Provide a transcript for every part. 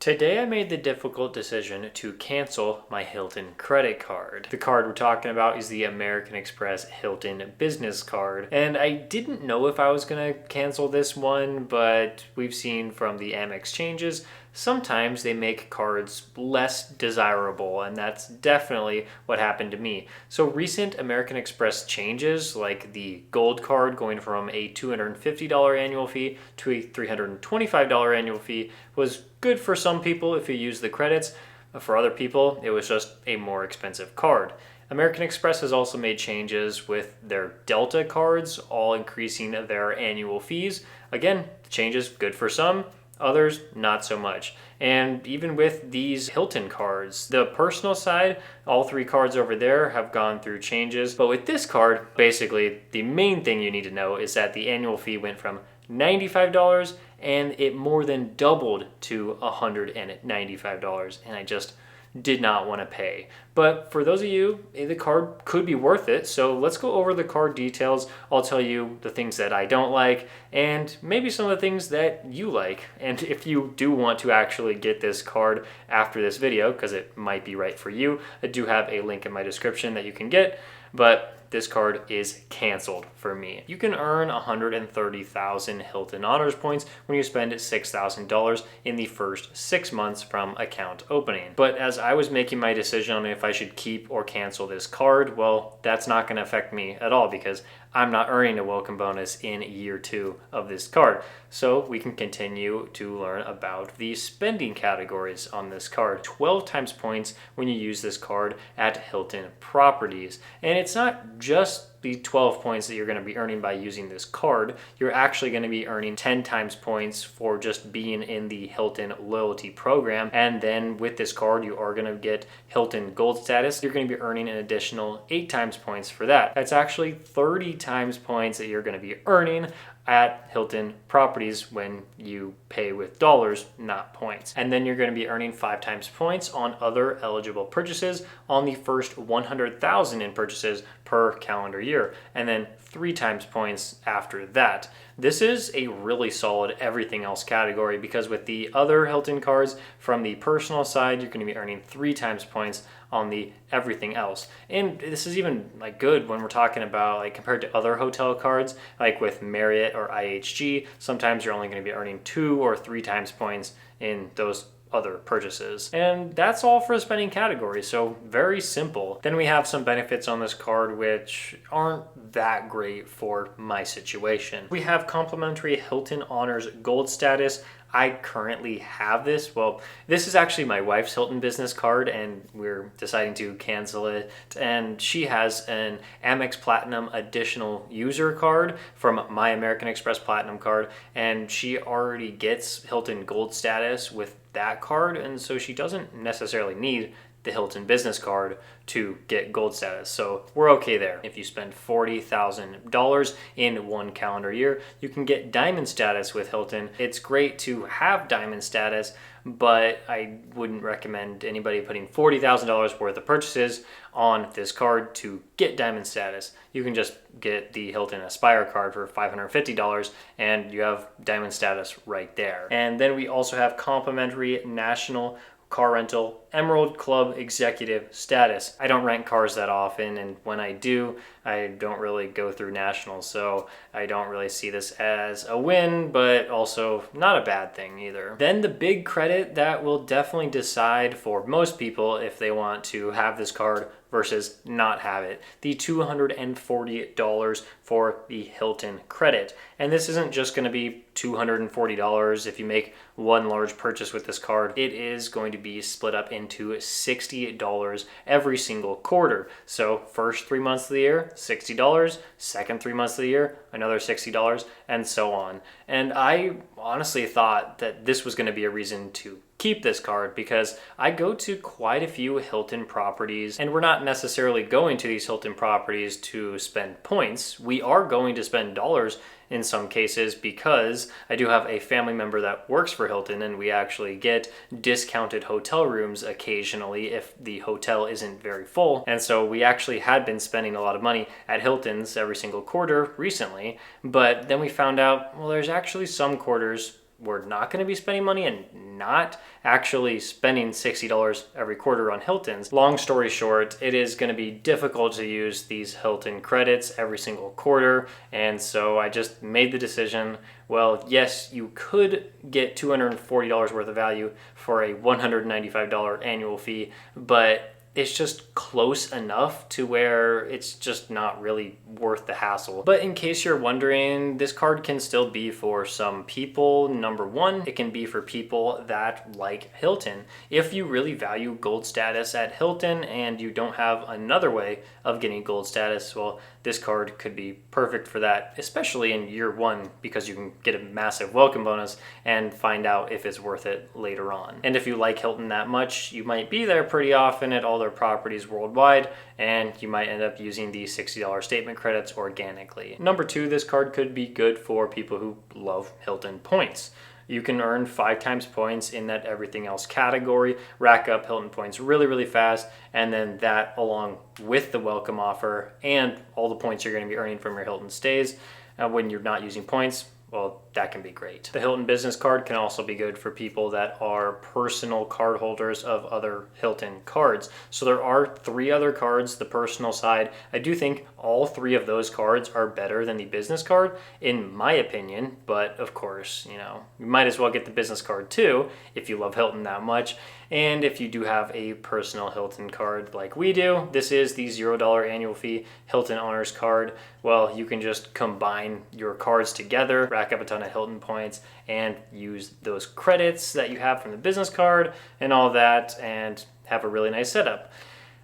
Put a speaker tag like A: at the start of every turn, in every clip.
A: Today I made the difficult decision to cancel my Hilton credit card. The card we're talking about is the American Express Hilton Business card. And I didn't know if I was going to cancel this one, but we've seen from the AMEX changes, sometimes they make cards less desirable, and that's definitely what happened to me. So recent American Express changes, like the gold card going from a $250 annual fee to a $325 annual fee, was good for some people if you use the credits. For other people, it was just a more expensive card. American Express has also made changes with their Delta cards, all increasing their annual fees. Again, changes good for some, others not so much. And even with these Hilton cards, the personal side, all three cards over there have gone through changes. But with this card, basically the main thing you need to know is that the annual fee went from $95 and it more than doubled to $195, and I just did not want to pay. But for those of you, the card could be worth it. So let's go over the card details. I'll tell you the things that I don't like and maybe some of the things that you like. And if you do want to actually get this card after this video, because it might be right for you, I do have a link in my description that you can get. But this card is canceled for me. You can earn 130,000 Hilton Honors points when you spend $6,000 in the first 6 months from account opening. But as I was making my decision on if I should keep or cancel this card, well, that's not going to affect me at all because I'm not earning a welcome bonus in year 2 of this card. So we can continue to learn about the spending categories on this card. 12 times points when you use this card at Hilton properties. And it's not just the 12 points that you're going to be earning by using this card. You're actually going to be earning 10 times points for just being in the Hilton loyalty program. And then with this card, you are going to get Hilton Gold status. You're going to be earning an additional 8 times points for that. That's actually 30 times points that you're going to be earning at Hilton properties when you pay with dollars, not points. And then you're going to be earning 5 times points on other eligible purchases on the first 100,000 in purchases per calendar year, and then 3 times points after that. This is a really solid everything else category because with the other Hilton cards from the personal side, you're going to be earning 3 times points on the everything else. And this is even like good when we're talking about like compared to other hotel cards, like with Marriott or IHG, sometimes you're only going to be earning 2 or 3 times points in those other purchases. And that's all for the spending category, so very simple. Then we have some benefits on this card which aren't that great for my situation. We have complimentary Hilton Honors Gold status. I currently have this. Well, this is actually my wife's Hilton Business card and we're deciding to cancel it. And she has an AMEX Platinum additional user card from my American Express Platinum card, and she already gets Hilton Gold status with that card, and so she doesn't necessarily need the Hilton Business card to get gold status. So we're okay there. If you spend $40,000 in 1 calendar year, you can get diamond status with Hilton. It's great to have diamond status, but I wouldn't recommend anybody putting $40,000 worth of purchases on this card to get diamond status. You can just get the Hilton Aspire card for $550 and you have diamond status right there. And then we also have complimentary national car rental Emerald Club executive status. I don't rent cars that often, and when I do, I don't really go through national, so I don't really see this as a win, but also not a bad thing either. Then the big credit that will definitely decide for most people if they want to have this card versus not have it, the $240 for the Hilton credit. And this isn't just going to be $240 if you make one large purchase with this card. It is going to be split up into $60 every single quarter. So first 3 months of the year, $60, second 3 months of the year, another $60, and so on. And I honestly thought that this was going to be a reason to keep this card because I go to quite a few Hilton properties, and we're not necessarily going to these Hilton properties to spend points. We are going to spend dollars in some cases because I do have a family member that works for Hilton, and we actually get discounted hotel rooms occasionally if the hotel isn't very full. And so we actually had been spending a lot of money at Hilton's every single quarter recently, but then we found out, well, there's actually some quarters we're not going to be spending money and not actually spending $60 every quarter on Hiltons. Long story short, it is going to be difficult to use these Hilton credits every single quarter. And so I just made the decision, well, yes, you could get $240 worth of value for a $195 annual fee, but it's just close enough to where it's just not really worth the hassle. But in case you're wondering, this card can still be for some people. Number one, it can be for people that like Hilton. If you really value gold status at Hilton and you don't have another way of getting gold status, well, this card could be perfect for that, especially in year one, because you can get a massive welcome bonus and find out if it's worth it later on. And if you like Hilton that much, you might be there pretty often at all their properties worldwide, and you might end up using the $60 statement credits organically. Number two, this card could be good for people who love Hilton points. You can earn 5 times points in that everything else category, rack up Hilton points really, really fast, and then that along with the welcome offer and all the points you're going to be earning from your Hilton stays when you're not using points, well, that can be great. The Hilton Business Card can also be good for people that are personal card holders of other Hilton cards. So there are 3 other cards, the personal side. I do think all 3 of those cards are better than the business card, in my opinion. But of course, you might as well get the business card too if you love Hilton that much. And if you do have a personal Hilton card like we do, this is the $0 annual fee Hilton Honors card. Well, you can just combine your cards together, rack up a ton of Hilton points, and use those credits that you have from the business card and all that, and have a really nice setup.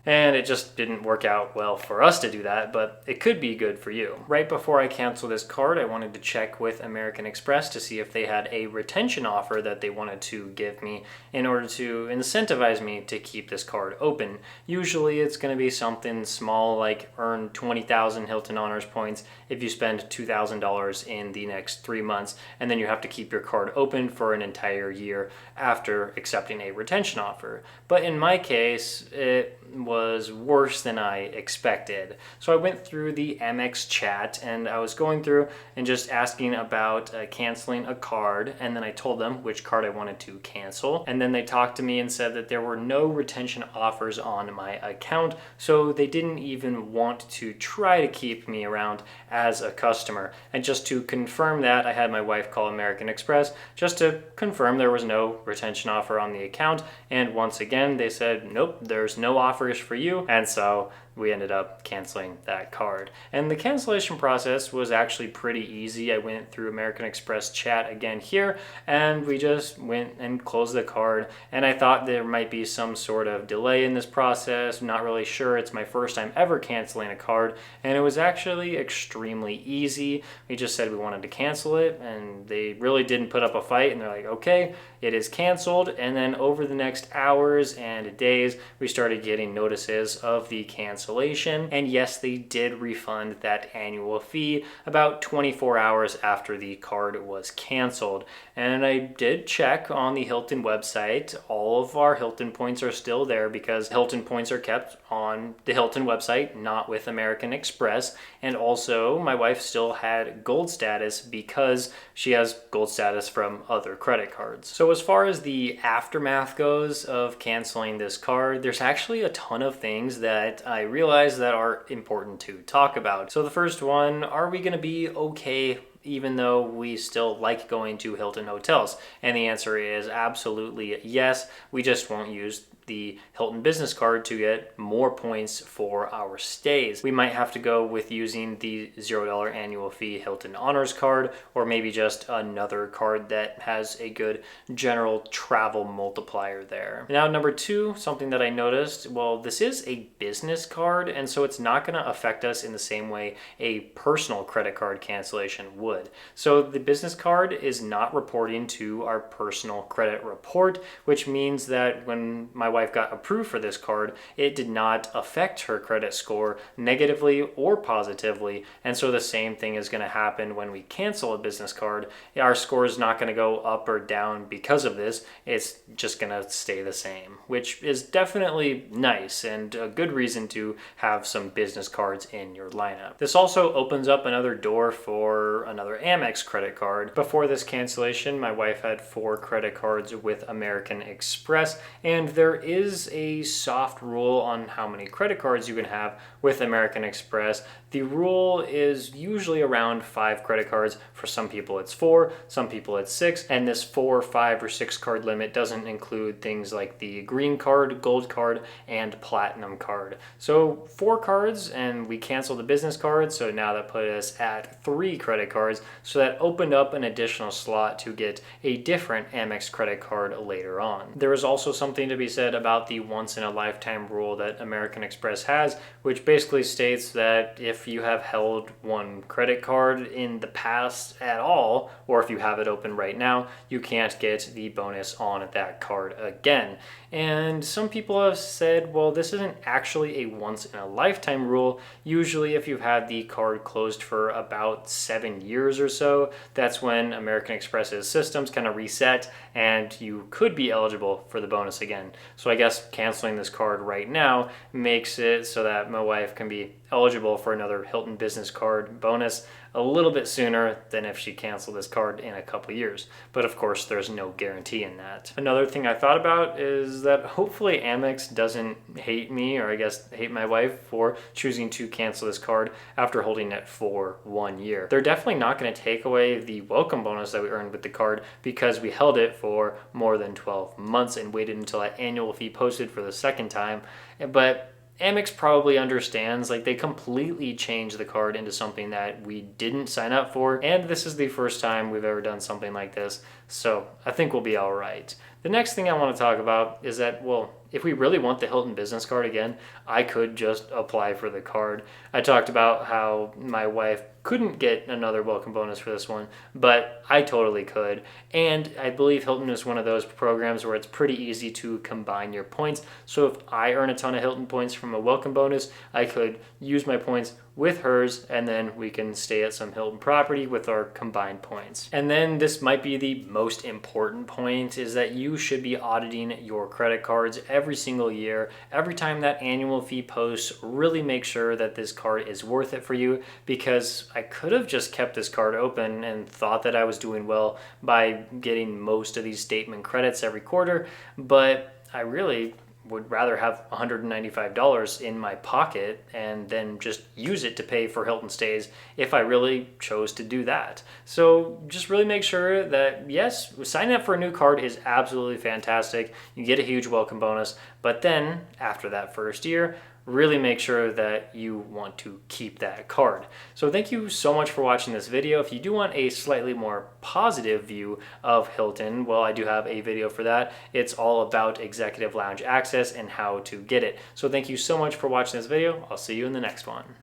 A: And it just didn't work out well for us to do that, but it could be good for you. Right before I cancel this card, I wanted to check with American Express to see if they had a retention offer that they wanted to give me in order to incentivize me to keep this card open. Usually it's going to be something small like earn 20,000 Hilton Honors points if you spend $2,000 in the next 3 months, and then you have to keep your card open for an entire year after accepting a retention offer. But in my case, it was worse than I expected. So I went through the AMEX chat and I was going through and just asking about canceling a card, and then I told them which card I wanted to cancel, and then they talked to me and said that there were no retention offers on my account, so they didn't even want to try to keep me around as a customer. And just to confirm that, I had my wife call American Express just to confirm there was no retention offer on the account, and once again they said nope, there's no offers for you, and so we ended up canceling that card. And the cancellation process was actually pretty easy. I went through American Express chat again here, and we just went and closed the card. And I thought there might be some sort of delay in this process. I'm not really sure. It's my first time ever canceling a card, and it was actually extremely easy. We just said we wanted to cancel it, and they really didn't put up a fight, and they're like, okay, it is canceled. And then over the next hours and days, we started getting notices of the cancellation. And yes, they did refund that annual fee about 24 hours after the card was canceled. And I did check on the Hilton website. All of our Hilton points are still there because Hilton points are kept on the Hilton website, not with American Express. And also, my wife still had gold status because she has gold status from other credit cards. So as far as the aftermath goes of canceling this card, there's actually a ton of things that I realize that are important to talk about. So the first one, are we going to be okay even though we still like going to Hilton hotels? And the answer is absolutely yes. We just won't use the Hilton Business Card to get more points for our stays. We might have to go with using the $0 annual fee Hilton Honors Card, or maybe just another card that has a good general travel multiplier there. Now, number two, something that I noticed, well, this is a business card, and so it's not going to affect us in the same way a personal credit card cancellation would. So the business card is not reporting to our personal credit report, which means that when my wife got approved for this card, it did not affect her credit score negatively or positively. And so the same thing is going to happen when we cancel a business card. Our score is not going to go up or down because of this. It's just going to stay the same, which is definitely nice and a good reason to have some business cards in your lineup. This also opens up another door for another AMEX credit card. Before this cancellation, my wife had 4 credit cards with American Express, and there is a soft rule on how many credit cards you can have with American Express. The rule is usually around 5 credit cards. For some people it's 4, some people it's 6, and this 4, 5, or 6 card limit doesn't include things like the green card, gold card, and platinum card. So 4 cards, and we canceled the business card, so now that put us at 3 credit cards, so that opened up an additional slot to get a different Amex credit card later on. There is also something to be said about the once-in-a-lifetime rule that American Express has, which basically states that if you have held one credit card in the past at all, or if you have it open right now, you can't get the bonus on that card again. And some people have said, well, this isn't actually a once-in-a-lifetime rule. Usually if you've had the card closed for about 7 years or so, that's when American Express's systems kind of reset and you could be eligible for the bonus again. So I guess canceling this card right now makes it so that my wife can be eligible for another Hilton Business card bonus a little bit sooner than if she canceled this card in a couple years. But of course, there's no guarantee in that. Another thing I thought about is that hopefully Amex doesn't hate me, or I guess hate my wife, for choosing to cancel this card after holding it for 1 year. They're definitely not going to take away the welcome bonus that we earned with the card because we held it for more than 12 months and waited until that annual fee posted for the second time. But Amex probably understands, like, they completely changed the card into something that we didn't sign up for, and this is the first time we've ever done something like this, so I think we'll be all right. The next thing I want to talk about is that, well, if we really want the Hilton Business card again, I could just apply for the card. I talked about how my wife couldn't get another welcome bonus for this one, but I totally could. And I believe Hilton is one of those programs where it's pretty easy to combine your points. So if I earn a ton of Hilton points from a welcome bonus, I could use my points with hers, and then we can stay at some Hilton property with our combined points. And then this might be the most important point, is that you should be auditing your credit cards every single year. Every time that annual fee posts, really make sure that this card is worth it for you, because I could have just kept this card open and thought that I was doing well by getting most of these statement credits every quarter, but I really would rather have $195 in my pocket and then just use it to pay for Hilton stays if I really chose to do that. So just really make sure that, yes, signing up for a new card is absolutely fantastic. You get a huge welcome bonus, but then after that first year, really make sure that you want to keep that card. So thank you so much for watching this video. If you do want a slightly more positive view of Hilton, well, I do have a video for that. It's all about executive lounge access and how to get it. So thank you so much for watching this video. I'll see you in the next one.